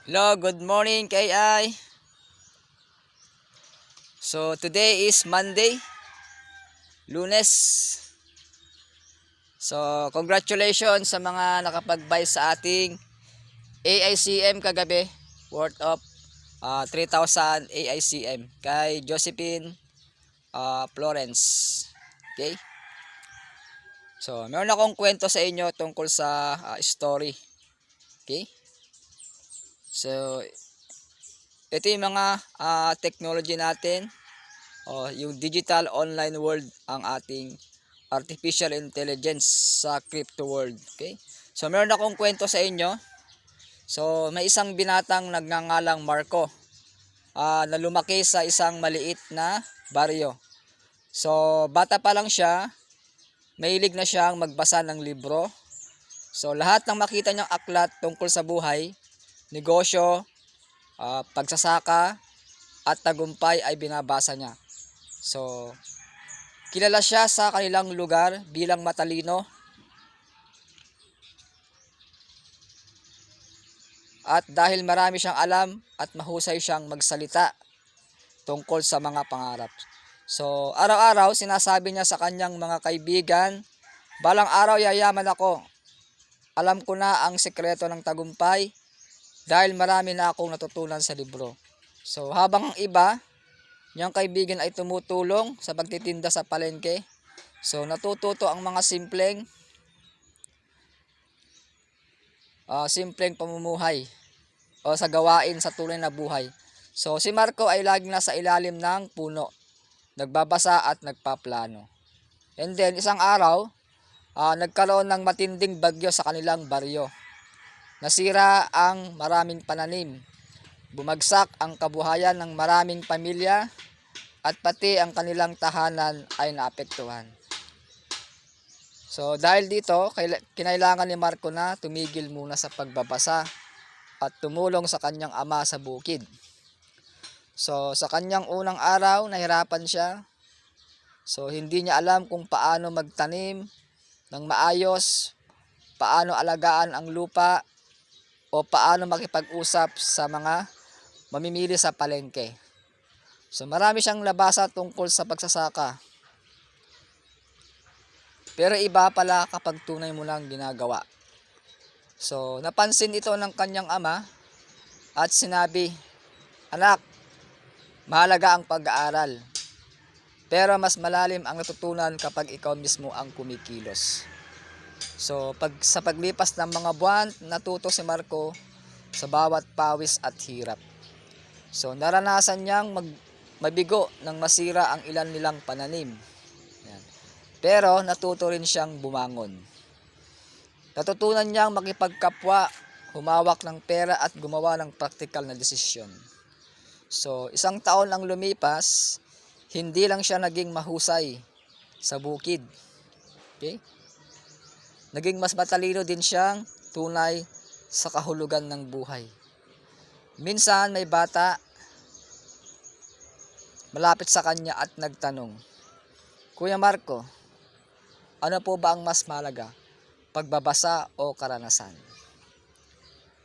Hello, good morning KI. So today is Monday, Lunes. So congratulations sa mga nakapag-buy sa ating AICM kagabi, worth of 3,000 AICM kay Josephine Florence. Okay? So meron akong kwento sa inyo tungkol sa story. Okay? So ito yung mga technology natin. Yung digital online world ang ating artificial intelligence sa crypto world. Okay? So meron akong kwento sa inyo. So may isang binatang nagngangalang Marco na lumaki sa isang maliit na baryo. So bata pa lang siya, mahilig na siyang magbasa ng libro. So lahat ng makita niyang aklat tungkol sa buhay, negosyo, pagsasaka at tagumpay ay binabasa niya. So kilala siya sa kanilang lugar bilang matalino at dahil marami siyang alam at mahusay siyang magsalita tungkol sa mga pangarap. So araw-araw sinasabi niya sa kanyang mga kaibigan, balang araw yayaman ako. Alam ko na ang sekreto ng tagumpay dahil marami na akong natutunan sa libro. So habang ang iba, niyang kaibigan ay tumutulong sa pagtitinda sa palengke. So natututo ang mga simpleng pamumuhay o sa gawain sa tunay na buhay. So si Marco ay laging nasa ilalim ng puno, nagbabasa at nagpaplano. And then isang araw, nagkaroon ng matinding bagyo sa kanilang baryo. Nasira ang maraming pananim. Bumagsak ang kabuhayan ng maraming pamilya at pati ang kanilang tahanan ay naapektuhan. So dahil dito, kinailangan ni Marco na tumigil muna sa pagbabasa at tumulong sa kanyang ama sa bukid. So sa kanyang unang araw, nahirapan siya. So hindi niya alam kung paano magtanim ng maayos, paano alagaan ang lupa, o paano makipag-usap sa mga mamimili sa palengke. So marami siyang nabasa tungkol sa pagsasaka. Pero iba pala kapag tunay mo lang ginagawa. So napansin ito ng kanyang ama at sinabi, "Anak, mahalaga ang pag-aaral. Pero mas malalim ang natutunan kapag ikaw mismo ang kumikilos." So sa paglipas ng mga buwan, natuto si Marco sa bawat pawis at hirap. So naranasan niyang mabigo nang masira ang ilan nilang pananim. Yan. Pero natuto rin siyang bumangon. Natutunan niyang makipagkapwa, humawak ng pera at gumawa ng praktikal na desisyon. So isang taon ang lumipas, hindi lang siya naging mahusay sa bukid. Okay? Naging mas matalino din siyang tunay sa kahulugan ng buhay. Minsan may bata malapit sa kanya at nagtanong, "Kuya Marco, ano po ba ang mas mahalaga, pagbabasa o karanasan?"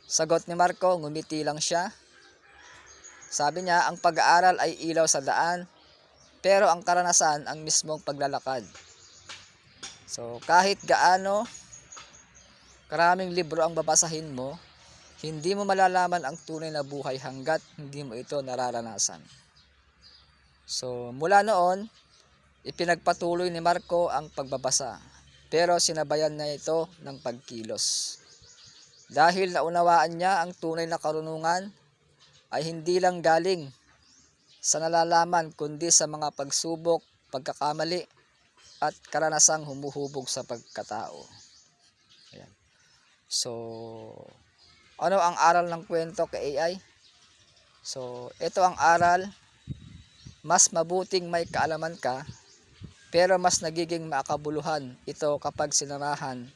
Sagot ni Marco, ngumiti lang siya. Sabi niya, ang pag-aaral ay ilaw sa daan, pero ang karanasan ang mismong paglalakad. So kahit gaano karaming libro ang babasahin mo, hindi mo malalaman ang tunay na buhay hanggat hindi mo ito nararanasan. So mula noon, ipinagpatuloy ni Marco ang pagbabasa, pero sinabayan niya ito ng pagkilos. Dahil naunawaan niya ang tunay na karunungan ay hindi lang galing sa nalalaman kundi sa mga pagsubok, pagkakamali at karanasang humuhubog sa pagkatao. Ayan. So, ano ang aral ng kwento kay AI? So, ito ang aral. Mas mabuting may kaalaman ka, pero mas nagiging makabuluhan ito kapag sinamahan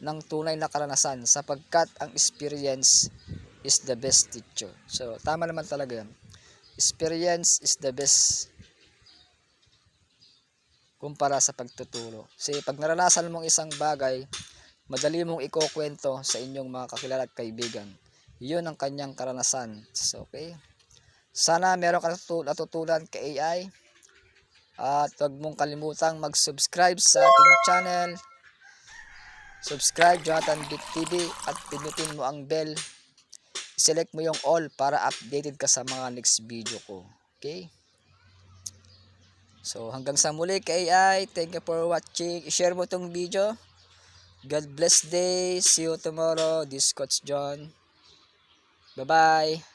ng tunay na karanasan sapagkat ang experience is the best teacher. So, tama naman talaga yan. Experience is the best kumpara sa pagtuturo. Kasi pag naranasan mong isang bagay, madali mong ikukwento sa inyong mga kakilala at kaibigan. Yun ang kanyang karanasan. So, okay. Sana meron ka natutunan kay AI. At huwag mong kalimutang mag-subscribe sa ating channel. Subscribe Jonathan Bit TV at pinutin mo ang bell. Select mo yung all para updated ka sa mga next video ko. Okay? So hanggang sa muli kay AI. Thank you for watching. I-share mo tong video. God bless day. See you tomorrow. This Coach John. Bye-bye.